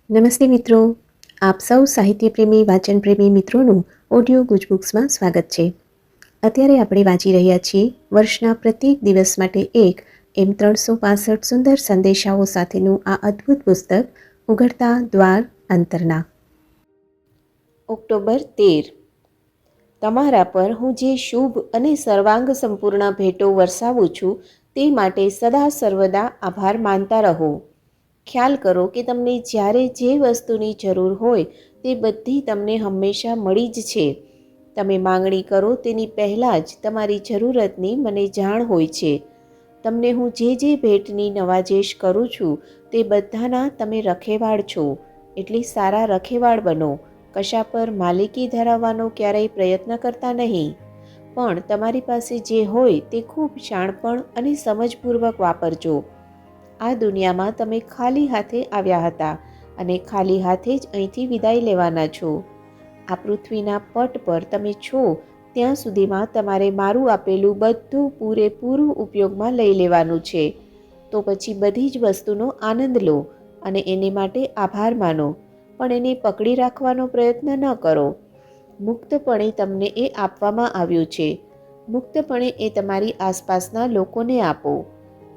નમસ્તે મિત્રો, આપ સૌ સાહિત્ય પ્રેમી વાચન પ્રેમી મિત્રોનું ઓડિયો ગુજબુક્સમાં સ્વાગત છે. અત્યારે આપણે વાંચી રહ્યા છીએ વર્ષના પ્રત્યેક દિવસ માટે એક એમ 365 સુંદર સંદેશાઓ સાથેનું આ અદ્ભુત પુસ્તક ઉઘડતા દ્વાર અંતરના. ઓક્ટોબર 13. તમારા પર હું જે શુભ અને સર્વાંગ સંપૂર્ણ ભેટો વરસાવું છું તે માટે સદા સર્વદા આભાર માનતા રહો. ખ્યાલ કરો કે તમને જ્યારે જે વસ્તુની જરૂર હોય તે બધી તમને હંમેશા મળી જ છે. તમે માંગણી કરો તેની પહેલાં જ તમારી જરૂરતની મને જાણ હોય છે. તમને હું જે ભેટની નવાજેશ કરું છું તે બધાના તમે રખેવાળ છો, એટલે સારા રખેવાળ બનો. કશા પર માલિકી ધરાવવાનો ક્યારેય પ્રયત્ન કરતા નહીં, પણ તમારી પાસે જે હોય તે ખૂબ શાણપણ અને સમજપૂર્વક વાપરજો. આ દુનિયામાં તમે ખાલી હાથે આવ્યા હતા અને ખાલી હાથે જ અહીંથી વિદાય લેવાના છો. આ પૃથ્વીના પટ પર તમે છો ત્યાં સુધીમાં તમારે મારું આપેલું બધું પૂરેપૂરું ઉપયોગમાં લઈ લેવાનું છે. તો પછી બધી જ વસ્તુનો આનંદ લો અને એને માટે આભાર માનો, પણ એને પકડી રાખવાનો પ્રયત્ન ન કરો. મુક્તપણે તમને એ આપવામાં આવ્યું છે. મુક્તપણે એ તમારી આસપાસના લોકોને આપો.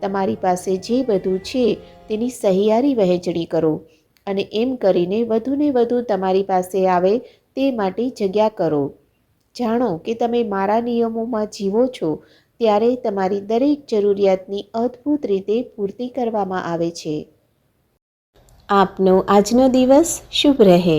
તમારી પાસે જે બધું છે તેની સહિયારી વહેંચણી કરો અને એમ કરીને વધુને વધુ તમારી પાસે આવે તે માટે જગ્યા કરો. જાણો કે તમે મારા નિયમોમાં જીવો છો ત્યારે તમારી દરેક જરૂરિયાતની અદ્ભુત રીતે પૂર્તિ કરવામાં આવે છે. આપનો આજનો દિવસ શુભ રહે.